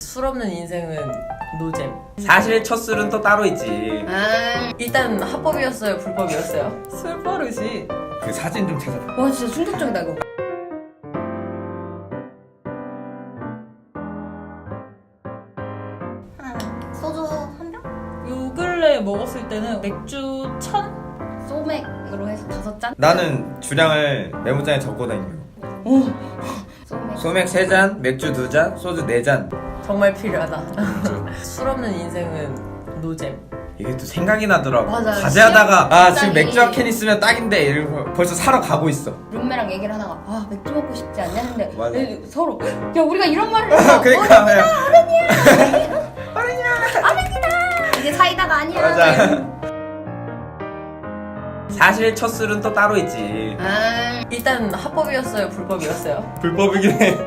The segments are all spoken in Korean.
술 없는 인생은 노잼. 사실 첫 술은 또 따로 있지. 일단 합법이었어요, 불법이었어요? 술 버릇이. 그 사진 좀 찾아봐. 와 진짜 충격적이다 이거. 소주 한 병? 요 근래 먹었을 때는 맥주 1000? 소맥으로 해서 5잔? 나는 주량을 메모장에 적고 다니는 거. 소맥. 소맥 3잔, 맥주 2잔, 소주 4잔. 정말 필요하다. 술 없는 인생은 노잼. 이게 또 생각이 나더라고. 맞아요. 과제하다가 아 지금 시간이- 맥주 한 캔 있으면 딱인데 이러고 벌써 사러 가고 있어. 룸메랑 얘기를 하다가 아 맥주 먹고 싶지 않냐는데 맞아. 서로 야 우리가 이런 말을 해서 그러니까 이게 사이다가 아니야. 맞아. 사실 첫 술은 또 따로 있지. 일단 합법이었어요, 불법이었어요? 불법이긴 해.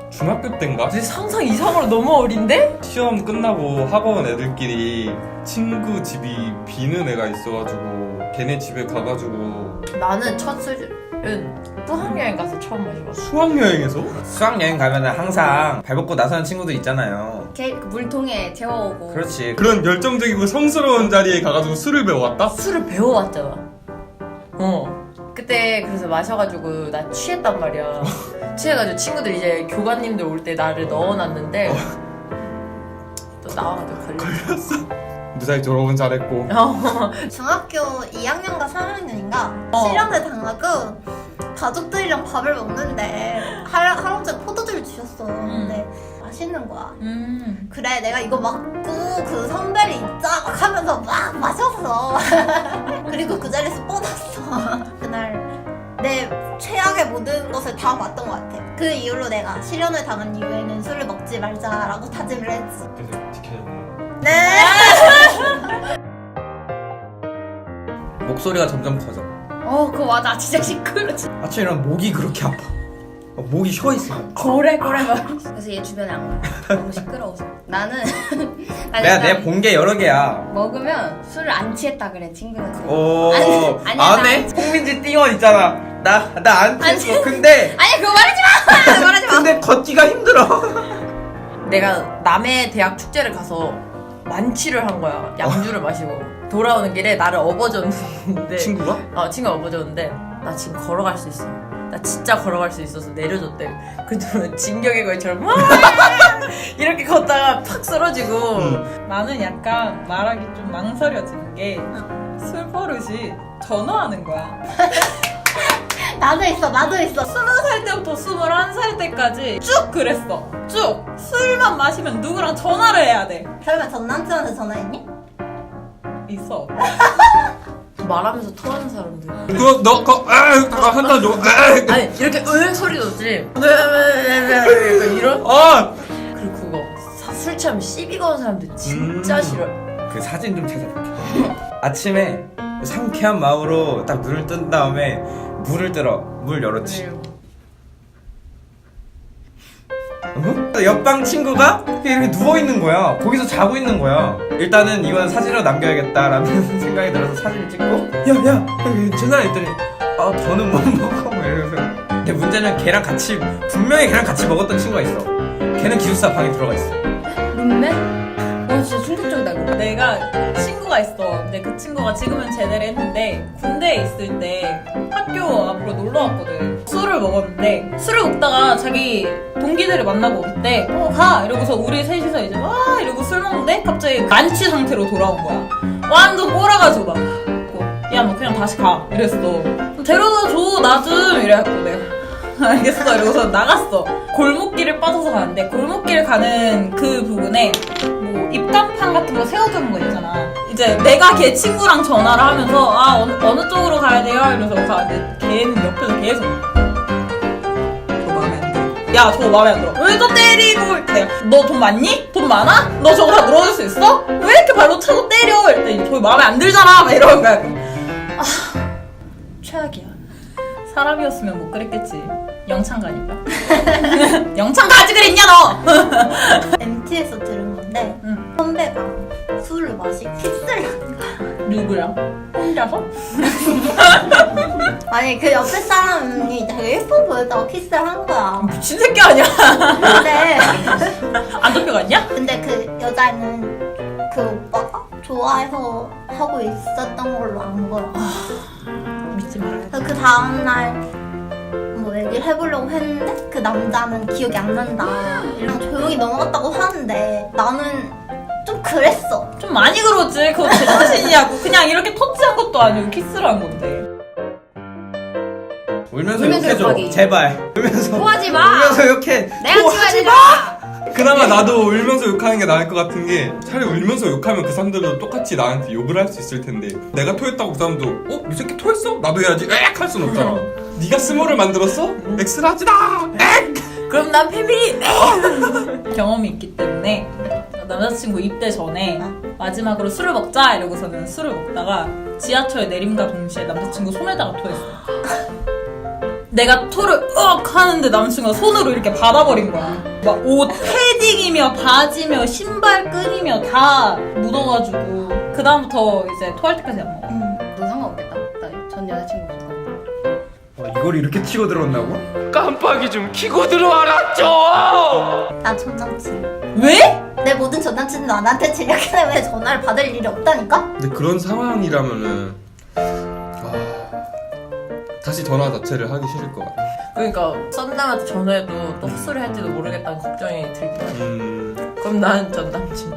중학교 때인가? 내 상상 이상으로 너무 어린데? 시험 끝나고 학원 애들끼리 친구 집이 비는 애가 있어가지고 걔네 집에 가가지고 나는 첫 술은 수학여행 가서 처음 마셔봤어. 수학여행에서? 수학여행 가면은 항상 발 벗고 나서는 친구들 있잖아요. 그 물통에 재워오고. 그렇지. 그런 열정적이고 성스러운 자리에 가가지고 술을 배워왔다? 술을 배워왔잖아. 그때 그래서 마셔가지고 나 취했단 말이야. 취해가지고 친구들 이제 교관님들 올 때 나를 넣어놨는데 또 나와가지고 걸렸어. 무사히 졸업은 잘했고 중학교 2학년과 3학년인가 어. 실연을 당하고 가족들이랑 밥을 먹는데 할아버지가 포도주를 주셨어. 근데 맛있는 거야. 그래 내가 이거 맞고 그 선배를 있자 막 하면서 막 마셨어. 그리고 그 자리에서 뻗었어. 그날 내 최악의 모든 것을 다 봤던 것 같아. 그 이후로 내가 실연을 당한 이후에는 술을 먹지 말자라고 다짐을 했지. 그래서 지켜줬네요. 네. 목소리가 점점 커져. 그거 맞아. 진짜 시끄러지. 아침에 일어나면 목이 그렇게 아파. 목이 쉬어있어. 고래 말. 그래서 얘 주변에 안 가. 너무 시끄러워서. 나는 내가 본 게 여러 개야. 먹으면 술을 안 취했다 그래 친구는. 오, 아니야, 안해? 홍민지 띵원 있잖아. 나 안 취했어. 근데 아니 그거 말하지 마. 말하지 마. 근데 걷기가 힘들어. 내가 남의 대학 축제를 가서 만취를 한 거야. 양주를 마시고 돌아오는 길에 나를 업어줬는데 친구가? 친구가 업어줬는데 나 지금 걸어갈 수 있어. 나 진짜 걸어갈 수 있어서 내려줬대. 그래도 진격의 거인처럼 막 이렇게 걷다가 팍 쓰러지고. 나는 약간 말하기 좀 망설여지는 게 술 버릇이 전화하는 거야. 나도 있어. 20살 때부터 21살 때까지 쭉 그랬어. 쭉 술만 마시면 누구랑 전화를 해야 돼. 설마 전 남친한테 전화했니? 있어. 말하면서 토하는 사람들. 그거 너 그거 한단 줘. 아니 이렇게 소리도 없지. 약간 이런. 그리고 그거 술 취하면 시비 거는 사람들 진짜 싫어. 그 사진 좀 찾아볼게. 아침에 상쾌한 마음으로 딱 눈을 뜬 다음에 문을 열었지. 옆방 친구가 이렇게 누워있는 거야. 거기서 자고 있는 거야. 일단은 이건 사진으로 남겨야겠다라는 생각이 들어서 사진을 찍고 야야 괜찮아 했더니 더는 못 먹어 뭐 이러면서. 근데 문제는 분명히 걔랑 같이 먹었던 친구가 있어. 걔는 기숙사 방에 들어가 있어. 룸메? 진짜 충격적이다 이거. 내가 친구가 있어. 근데 그 친구가 지금은 제대를 했는데 군대에 있을 때 학교 앞으로 놀러 왔거든. 술을 먹었는데 술을 먹다가 자기 동기들을 만나고 있대. 가! 이러고서 우리 셋이서 이제 와! 이러고 술 먹는데 갑자기 만취 상태로 돌아온 거야. 완전 꼬라가지고 막 야 너 그냥 다시 가 이랬어. 데려다 줘 나 좀 이래갖고 내가 알겠어 이러고서 나갔어. 골목길을 빠져서 가는데 골목길 가는 그 부분에 뭐 입간판 같은 거 세워두는 거 있잖아. 이제 내가 걔 친구랑 전화를 하면서 어느 쪽으로 가야 돼요? 이러면서 가는데 걔는 옆에서 계속 저 마음에 안 들어. 야 저거 마음에 안 들어. 왜 또 때리고 내가 너 돈 많니? 돈 많아? 너 저거 다 물어줄 수 있어? 왜 이렇게 발로 차고 때려? 이랬더니 저거 마음에 안 들잖아 막 이러는 거야. 최악이야. 사람이었으면 못 그랬겠지. 영창 가니까. 영창 가지 그랬냐 너! MT에서 들은 건데 응. 선배가 술을 마시고 키스를 하는 거야. 누구랑? 혼자서? 아니 그 옆에 사람이 되게 예뻐 보였다고 키스를 한 거야. 미친 새끼 아니야? 근데 안 잡혀갔냐? 그 여자는 그 오빠가 좋아해서 하고 있었던 걸로 안 거야. 믿지 말아야 돼. 그래서 그 다음날 뭐 얘기를 해보려고 했는데 그 남자는 기억이 안 난다. 이랑 조용히 넘어갔다고 하는데 나는 좀 그랬어. 좀 많이 그러지. 그거 제정신이냐고. 그냥 이렇게 터치한 것도 아니고 키스를 한 건데. 울면서 울면서 욕해줘. 욕하기. 제발. 울면서. 토하지 마. 울면서 욕해. 내가 찍어야 된다. 그나마 나도 울면서 욕하는 게 나을 것 같은 게 차라리 울면서 욕하면 그 사람들도 똑같이 나한테 욕을 할 수 있을 텐데 내가 토했다고 그 사람도 어? 이 새끼 토했어? 나도 해야지 액! 할 순 없잖아. 네가 스모를 만들었어? 엑스를 하지다! 액! 그럼 난 패밀리. 경험이 있기 때문에 남자친구 입대 전에 마지막으로 술을 먹자 이러고서는 술을 먹다가 지하철 내림과 동시에 남자친구 손에다가 토했어. 내가 토를 으악 하는데 남자친구가 손으로 이렇게 받아버린 거야. 막 옷 패딩이며 바지며 신발끈이며 다 묻어가지고 그 다음부터 이제 토할 때까지 안 먹어. 너 상관없겠다. 나 전 여자친구부터. 이걸 이렇게 치고 들어온다고? 깜빡이 좀 켜고 들어와라 좀! 난 전 남친. 왜? 내 모든 전 남친은 나한테 이렇게 되면 전화를 받을 일이 없다니까? 근데 그런 상황이라면은 다시 전화 자체를 하기 싫을 것 같아. 그러니까 썸남한테 전화해도 또 헛소리 할지도 모르겠다는 걱정이 들긴 하네. 그럼 난 전 남친.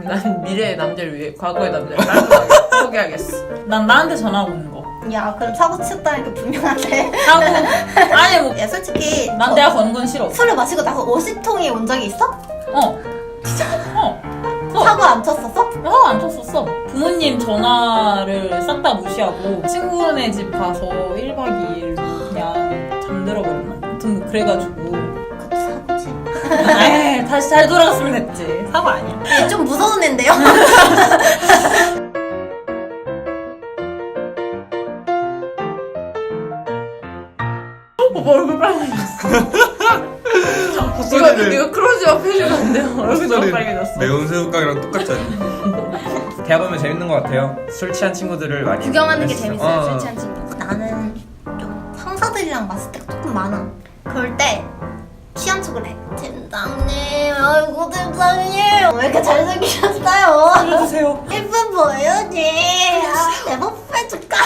난 미래의 남자를 위해 과거의 남자를 깔끔하게 포기하겠어. 난 나한테 전화 오는 거. 야 그럼 사고 치웠다는 게 분명한데. 하고 아니 뭐 야 솔직히 난 내가 거는 건 싫어. 술을 마시고 나서 오시통이 온 적이 있어? 어. 사고 안 쳤었어? 화가 안 쳤었어. 부모님 전화를 싹 다 무시하고 친구네 집 가서 1박 2일 그냥 잠들어 버렸나. 아무튼 그래가지고 그것도 사고지. 에이, 다시 잘 돌아갔으면 됐지. 사고 아니야. 얘 좀 무서운 앤데요? 오빠 얼굴 빨개졌어. 이거 헛소리를 크로즈업 해주면 안 돼요? 얼굴 너무 빨개졌어. 매운 새우깡이랑 똑같지 않니? 대학 오면 재밌는 것 같아요. 술 취한 친구들을 많이 구경하는 게 만났어요. 재밌어요. 술 취한 친구. 나는 좀 상사들이랑 마실 때가 조금 많아. 그럴 때 취한 척을 해. 팀장님, 아이고 팀장님, 왜 이렇게 잘생기셨어요? 해주세요. 예쁜 보여지. 아, 내 뽀뽀해줄까?